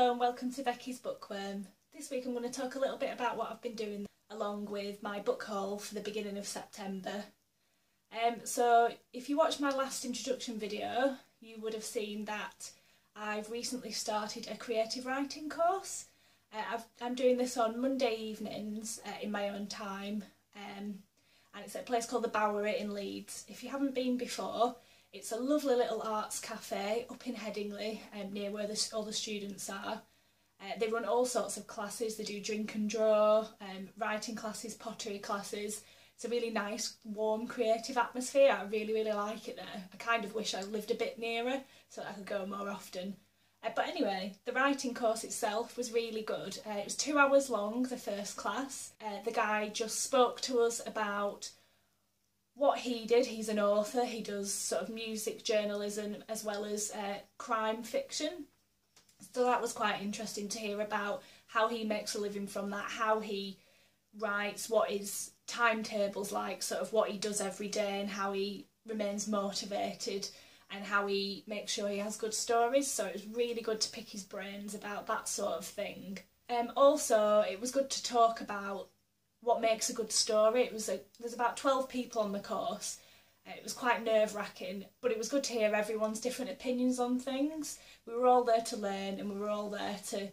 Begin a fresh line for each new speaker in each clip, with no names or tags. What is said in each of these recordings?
Hello and welcome to Beckie's Bookworm. This week I'm going to talk a little bit about what I've been doing along with my book haul for the beginning of September. So if you watched my last introduction video, you would have seen that I've recently started a creative writing course. I'm doing this on Monday evenings in my own time, and it's at a place called the Bowery in Leeds. If you haven't been before, it's a lovely little arts cafe up in Headingley, near where all the students are. They run all sorts of classes. They do drink and draw, writing classes, pottery classes. It's a really nice, warm, creative atmosphere. I really like it there. I kind of wish I lived a bit nearer so that I could go more often. But anyway, the writing course itself was really good. It was 2 hours long, the first class. The guy just spoke to us about what he did. He's an author. He does sort of music journalism as well as crime fiction. So that was quite interesting to hear about how he makes a living from that, how he writes, what his timetable's like, sort of what he does every day and how he remains motivated and how he makes sure he has good stories. So it was really good to pick his brains about that sort of thing. Also, it was good to talk about what makes a good story. There's about 12 people on the course. It was quite nerve-wracking, but it was good to hear everyone's different opinions on things. We were all there to learn and we were all there to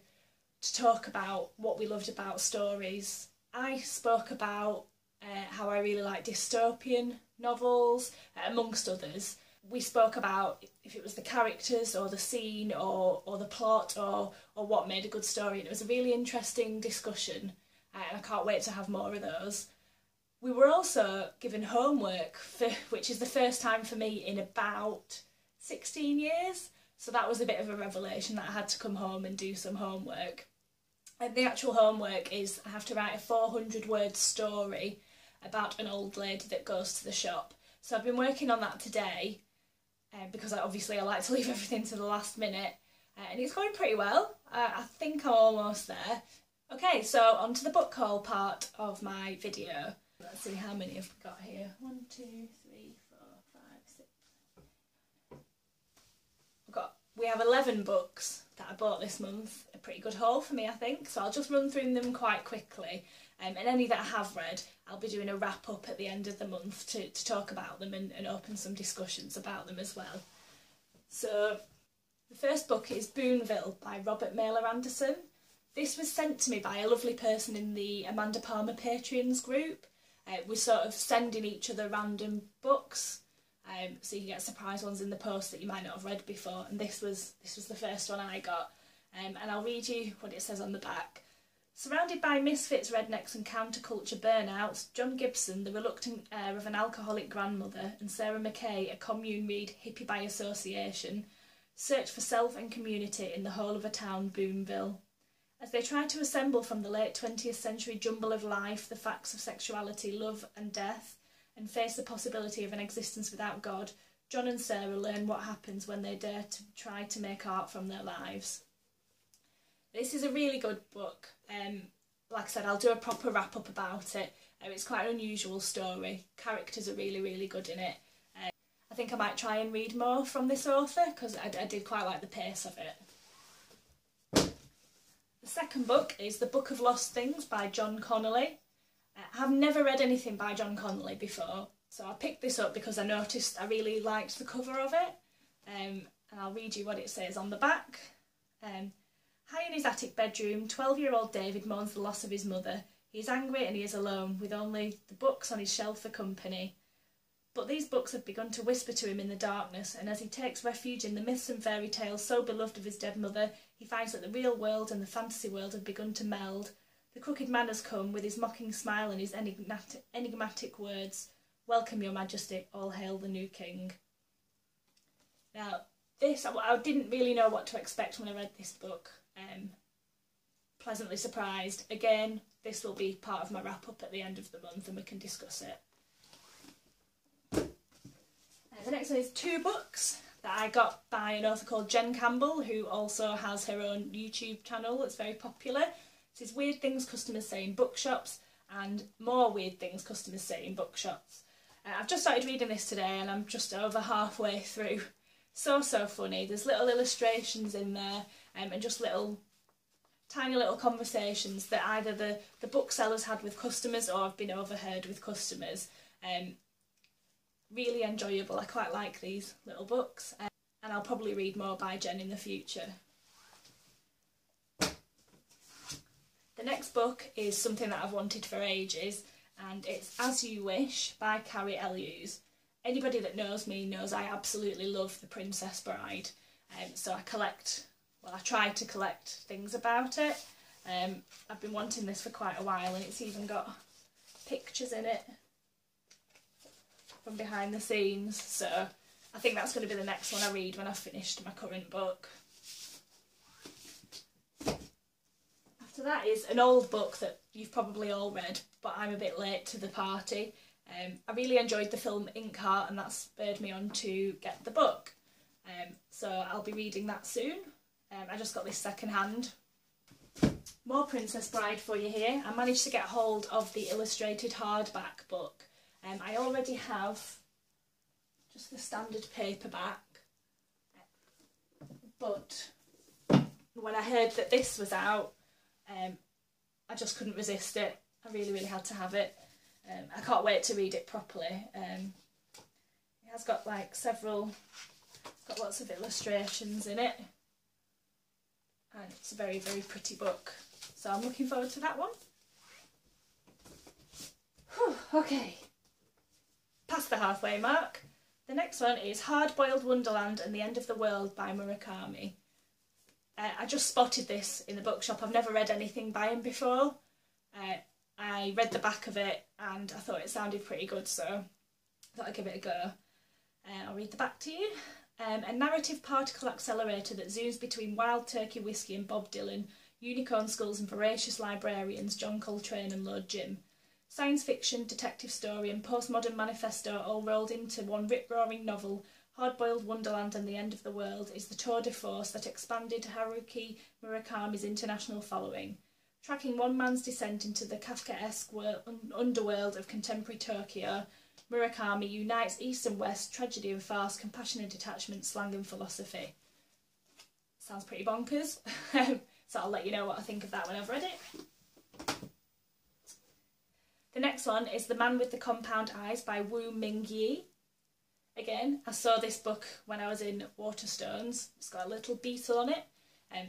talk about what we loved about stories. I spoke about how I really like dystopian novels, amongst others. We spoke about if it was the characters or the scene or the plot or what made a good story, and it was a really interesting discussion. And I can't wait to have more of those. We were also given homework, which is the first time for me in about 16 years. So that was a bit of a revelation that I had to come home and do some homework. And the actual homework is I have to write a 400-word story about an old lady that goes to the shop. So I've been working on that today because obviously I like to leave everything to the last minute. And it's going pretty well. I think I'm almost there. Okay, so on to the book haul part of my video. Let's see how many I've got here. 1, 2, 3, 4, 5, 6. We have 11 books that I bought this month. A pretty good haul for me, I think. So I'll just run through them quite quickly. And any that I have read, I'll be doing a wrap up at the end of the month to talk about them and open some discussions about them as well. So the first book is Boonville by Robert Mailer Anderson. This was sent to me by a lovely person in the Amanda Palmer Patreons group. We're sort of sending each other random books, so you can get surprise ones in the post that you might not have read before. And this was the first one I got, and I'll read you what it says on the back. Surrounded by misfits, rednecks and counterculture burnouts, John Gibson, the reluctant heir of an alcoholic grandmother, and Sarah Mackay, a commune read hippie by association, search for self and community in the whole of a town, Boonville. As they try to assemble from the late 20th century jumble of life the facts of sexuality, love and death, and face the possibility of an existence without God, John and Sarah learn what happens when they dare to try to make art from their lives. This is a really good book. Like I said, I'll do a proper wrap-up about it. It's quite an unusual story. Characters are really good in it. I think I might try and read more from this author because I did quite like the pace of it. The second book is The Book of Lost Things by John Connolly. I've never read anything by John Connolly before, so I picked this up because I noticed I really liked the cover of it. And I'll read you what it says on the back. High in his attic bedroom, 12-year-old David mourns the loss of his mother. He is angry and he is alone, with only the books on his shelf for company. But these books have begun to whisper to him in the darkness, and as he takes refuge in the myths and fairy tales so beloved of his dead mother, he finds that the real world and the fantasy world have begun to meld. The crooked man has come, with his mocking smile and his enigmatic words. Welcome, your majesty, all hail the new king. Now, I didn't really know what to expect when I read this book. Pleasantly surprised. Again, this will be part of my wrap-up at the end of the month and we can discuss it. The next one is 2 books that I got by an author called Jen Campbell, who also has her own YouTube channel that's very popular. This is Weird Things Customers Say in Bookshops and More Weird Things Customers Say in Bookshops. I've just started reading this today and I'm just over halfway through. So funny. There's little illustrations in there and just little tiny little conversations that either the booksellers had with customers or have been overheard with customers. Really enjoyable. I quite like these little books, and I'll probably read more by Jen in the future. The next book is something that I've wanted for ages, and it's As You Wish by Carrie Elwes. Anybody that knows me knows I absolutely love The Princess Bride, so I try to collect things about it. I've been wanting this for quite a while, and it's even got pictures in it from behind the scenes, so I think that's going to be the next one I read when I've finished my current book. After that is an old book that you've probably all read, but I'm a bit late to the party. I really enjoyed the film Inkheart, and that spurred me on to get the book. So I'll be reading that soon. I just got this second hand. More Princess Bride for you here. I managed to get hold of the illustrated hardback book. I already have just the standard paperback, but when I heard that this was out, I just couldn't resist it. I really had to have it. I can't wait to read it properly. It has got like got lots of illustrations in it, and it's a very pretty book. So I'm looking forward to that one. Whew, okay, past the halfway mark. The next one is Hard-Boiled Wonderland and the End of the World by Murakami. I just spotted this in the bookshop. I've never read anything by him before. I read the back of it and I thought it sounded pretty good, so I thought I'd give it a go. I'll read the back to you. A narrative particle accelerator that zooms between Wild Turkey Whiskey and Bob Dylan, unicorn skulls and voracious librarians John Coltrane and Lord Jim. Science fiction, detective story and postmodern manifesto all rolled into one rip-roaring novel, Hard-Boiled Wonderland and the End of the World is the tour de force that expanded Haruki Murakami's international following. Tracking one man's descent into the Kafkaesque underworld of contemporary Tokyo, Murakami unites East and West, tragedy and farce, compassion and detachment, slang and philosophy. Sounds pretty bonkers, so I'll let you know what I think of that when I've read it. The next one is The Man with the Compound Eyes by Woo Ming Yi. Again, I saw this book when I was in Waterstones. It's got a little beetle on it,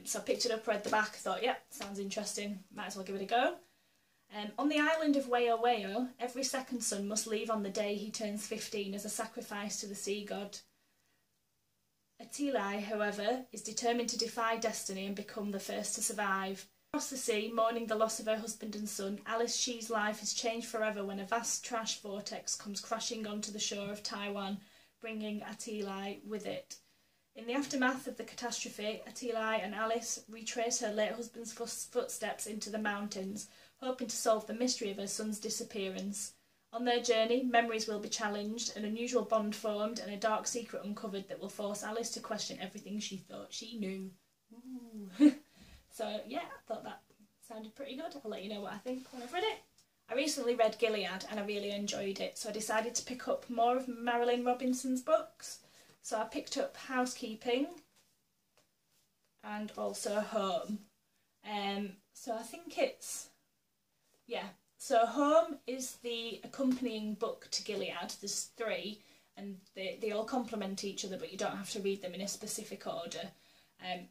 so I picked it up, read the back, thought, yeah, sounds interesting, might as well give it a go. On the island of Weo Weo, every second son must leave on the day he turns 15 as a sacrifice to the sea god. Atilai, however, is determined to defy destiny and become the first to survive. Across the sea, mourning the loss of her husband and son, Alice Shee's life is changed forever when a vast trash vortex comes crashing onto the shore of Taiwan, bringing Atilai with it. In the aftermath of the catastrophe, Atilai and Alice retrace her late husband's footsteps into the mountains, hoping to solve the mystery of her son's disappearance. On their journey, memories will be challenged, an unusual bond formed, and a dark secret uncovered that will force Alice to question everything she thought she knew. Ooh. So yeah, I thought that sounded pretty good. I'll let you know what I think when I've read it. I recently read Gilead and I really enjoyed it, so I decided to pick up more of Marilynne Robinson's books. So I picked up Housekeeping and also Home. So I think it's, yeah, so Home is the accompanying book to Gilead. There's 3 and they all complement each other, but you don't have to read them in a specific order.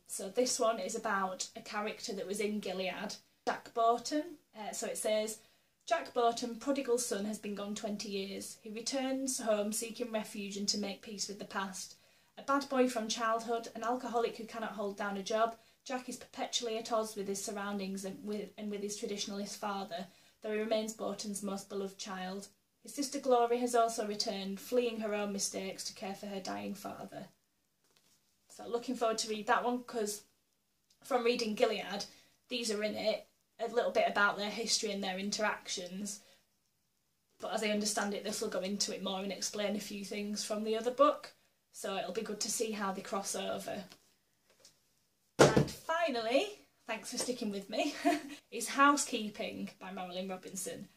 So this one is about a character that was in Gilead, Jack Boughton. So it says, Jack Boughton, prodigal son, has been gone 20 years. He returns home seeking refuge and to make peace with the past. A bad boy from childhood, an alcoholic who cannot hold down a job, Jack is perpetually at odds with his surroundings and with his traditionalist father, though he remains Boughton's most beloved child. His sister Glory has also returned, fleeing her own mistakes to care for her dying father. So looking forward to read that one, because from reading Gilead, these are in it, a little bit about their history and their interactions. But as I understand it, this will go into it more and explain a few things from the other book. So it'll be good to see how they cross over. And finally, thanks for sticking with me, is Housekeeping by Marilynne Robinson.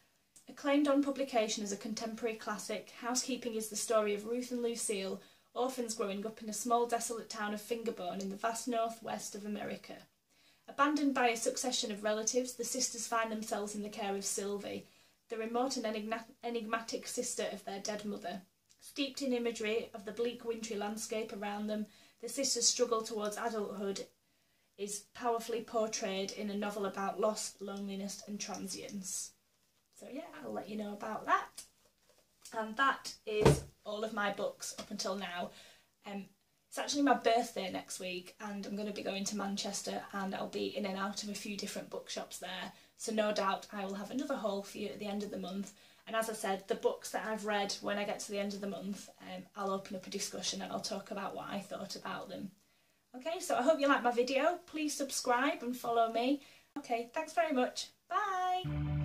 Acclaimed on publication as a contemporary classic, Housekeeping is the story of Ruth and Lucille, orphans growing up in a small desolate town of Fingerbone in the vast northwest of America. Abandoned by a succession of relatives, the sisters find themselves in the care of Sylvie, the remote and enigmatic sister of their dead mother. Steeped in imagery of the bleak wintry landscape around them, the sisters' struggle towards adulthood is powerfully portrayed in a novel about loss, loneliness and transience. So yeah, I'll let you know about that. And that is all of my books up until now. It's actually my birthday next week and I'm going to be going to Manchester and I'll be in and out of a few different bookshops there. So no doubt I will have another haul for you at the end of the month. And as I said, the books that I've read when I get to the end of the month, I'll open up a discussion and I'll talk about what I thought about them. Okay, so I hope you liked my video. Please subscribe and follow me. Okay, thanks very much. Bye!